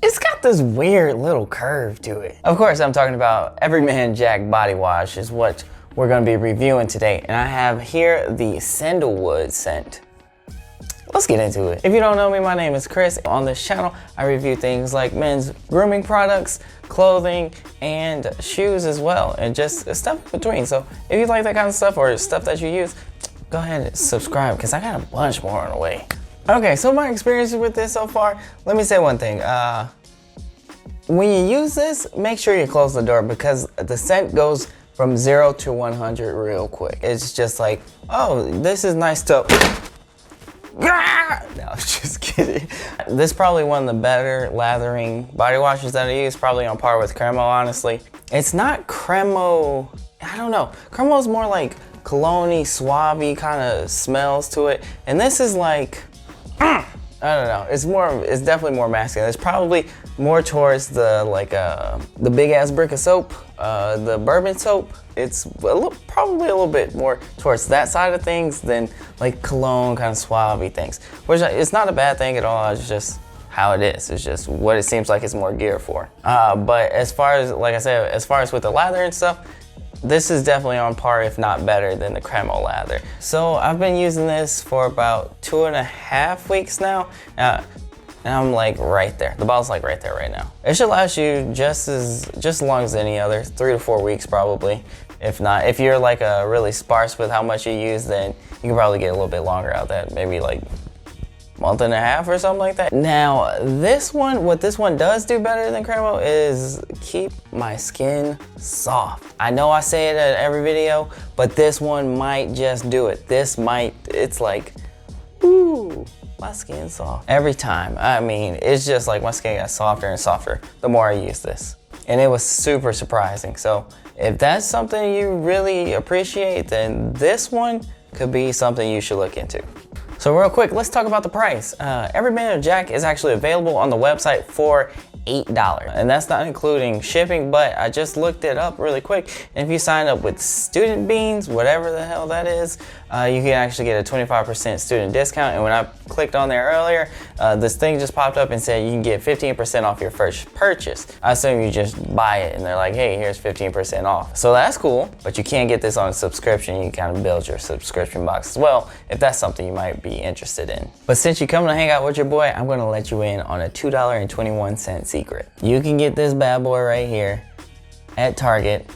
It's got this weird little curve to it. Of course, I'm talking about Everyman Jack Body Wash is what we're gonna be reviewing today. And I have here the sandalwood scent. Let's get into it. If you don't know me, my name is Chris. On this channel, I review things like men's grooming products, clothing, and shoes as well, and just stuff in between. So if you like that kind of stuff or stuff that you use, go ahead and subscribe because I got a bunch more on the way. Okay, so my experiences with this so far, let me say one thing. When you use this, make sure you close the door because the scent goes from 0 to 100 real quick. It's just like, oh, this is nice to... No, I'm just kidding. This is probably one of the better lathering body washes that I use, probably on par with Cremo, honestly. It's not Cremo, I don't know. Cremo is more like cologne-y, suave kind of smells to it. And this is like, I don't know. It's definitely more masculine. It's probably more towards the big ass brick of soap, the bourbon soap. It's probably a little bit more towards that side of things than like cologne kind of suave things. Which it's not a bad thing at all. It's just how it is. It's just what it seems like it's more geared for. But as far as, like I said, as far as with the lather and stuff, this is definitely on par, if not better, than the Cremo lather. So I've been using this for about 2.5 weeks now, and I'm like right there. The bottle's like right there right now. It should last you just as long as any other, 3 to 4 weeks probably. If not, if you're like really sparse with how much you use, then you can probably get a little bit longer out of that, maybe like month and a half or something like that. Now this one, what this one does do better than Cremo is keep my skin soft. I know I say it at every video, but this one might just do it. It's like, ooh, my skin's soft. Every time, I mean, it's just like my skin got softer and softer the more I use this. And it was super surprising. So if that's something you really appreciate, then this one could be something you should look into. So real quick, let's talk about the price. Everyman Jack is actually available on the website for $8. And that's not including shipping, but I just looked it up really quick. And if you sign up with student beans, whatever the hell that is, you can actually get a 25% student discount. And when I clicked on there earlier, this thing just popped up and said you can get 15% off your first purchase. I assume you just buy it and they're like, hey, here's 15% off. So that's cool, but you can't get this on a subscription. You can kind of build your subscription box as well, if that's something you might be interested in. But since you come to hang out with your boy, I'm gonna let you in on a $2.21 secret. You can get this bad boy right here at Target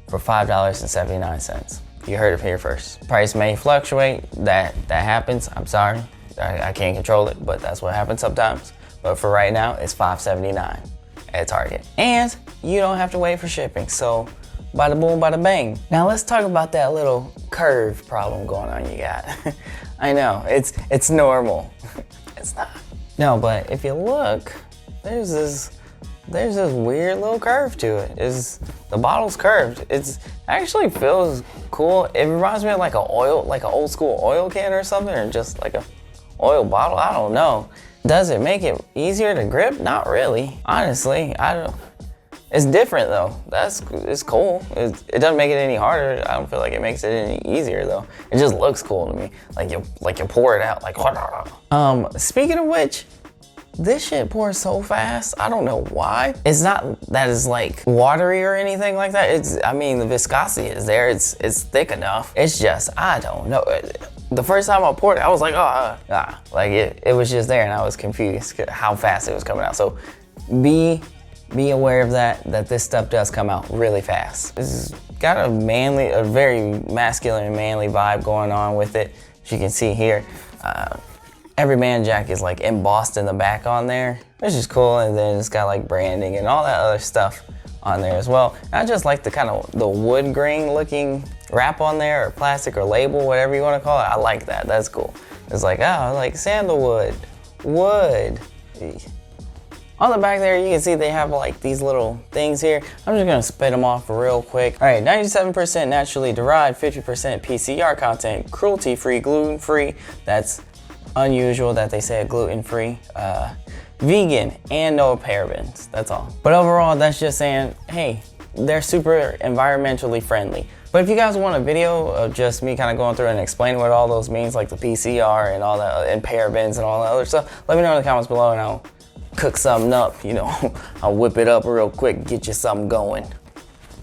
for $5.79. You heard it here first. Price may fluctuate, that happens, I'm sorry. I can't control it, but that's what happens sometimes. But for right now, it's $5.79 at Target. And you don't have to wait for shipping, so bada boom, bada bang. Now let's talk about that little curve problem going on you got. I know, it's normal. It's not. No, but if you look, there's this weird little curve to it. The bottle's curved. It actually feels cool. It reminds me of like an old school oil can or something, or just like a oil bottle. I don't know. Does it make it easier to grip? Not really. Honestly, I don't. It's different though. It's cool. It doesn't make it any harder. I don't feel like it makes it any easier though. It just looks cool to me. Like you pour it out like. Speaking of which, this shit pours so fast. I don't know why. It's not that it's like watery or anything like that. I mean, the viscosity is there. It's thick enough. It's just, I don't know. The first time I poured it, I was like, like it was just there, and I was confused how fast it was coming out. So be aware of that this stuff does come out really fast. It's got a very masculine and manly vibe going on with it. As you can see here. Everyman Jack is like embossed in the back on there, which is cool, and then it's got like branding and all that other stuff on there as well. And I just like the wood grain looking wrap on there, or plastic or label, whatever you want to call it. I like that. That's cool. It's like, oh, like sandalwood, wood. On the back there, you can see they have like these little things here. I'm just gonna spit them off real quick. All right, 97% naturally derived, 50% PCR content, cruelty-free, gluten-free. That's unusual that they say gluten-free, vegan, and no parabens. That's all. But overall, that's just saying, hey, they're super environmentally friendly. But if you guys want a video of just me kind of going through and explaining what all those means, like the PCR and all that, and parabens and all that other stuff, let me know in the comments below and I'll cook something up, you know, I'll whip it up real quick, get you something going.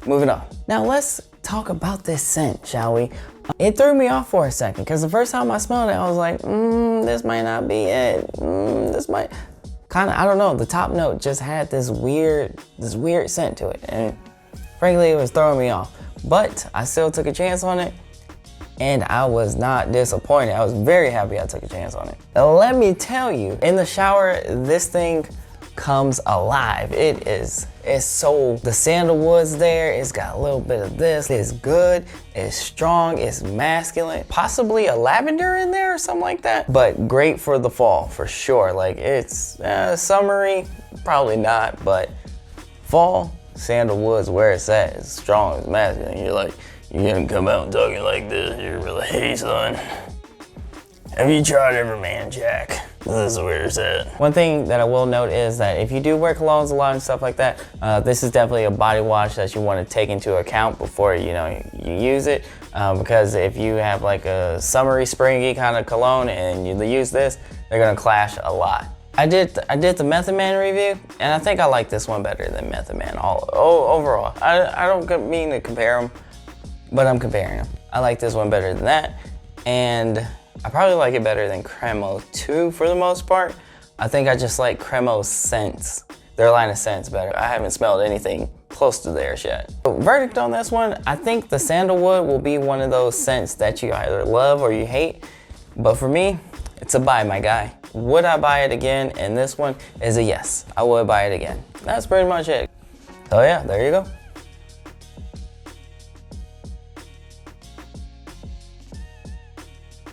Moving on. Now let's talk about this scent, shall we? It threw me off for a second because the first time I smelled it, I was like, this might not be it. This might kind of, I don't know. The top note just had this weird scent to it, and frankly, it was throwing me off. But I still took a chance on it, and I was not disappointed. I was very happy I took a chance on it. Now, let me tell you, in the shower, this thing comes alive. It's so, the sandalwood's there, it's got a little bit of this, it's good, it's strong, it's masculine, possibly a lavender in there or something like that, but great for the fall, for sure. Like, it's summery, probably not, but fall, sandalwood's where it's at. It's strong, it's masculine. You're like, you're gonna come out and talking like this, you're really, hey son, have you tried Everman Jack? This is where it's at. One thing that I will note is that if you do wear colognes a lot and stuff like that, this is definitely a body wash that you want to take into account before you use it. Because if you have like a summery, springy kind of cologne and you use this, they're gonna clash a lot. I did the Method Man review, and I think I like this one better than Method Man overall. I don't mean to compare them, but I'm comparing them. I like this one better than that, and I probably like it better than Cremo too for the most part. I think I just like Cremo's scents, their line of scents better. I haven't smelled anything close to theirs yet. So, verdict on this one, I think the sandalwood will be one of those scents that you either love or you hate. But for me, it's a buy, my guy. Would I buy it again? And this one is a yes. I would buy it again. That's pretty much it. So yeah, there you go.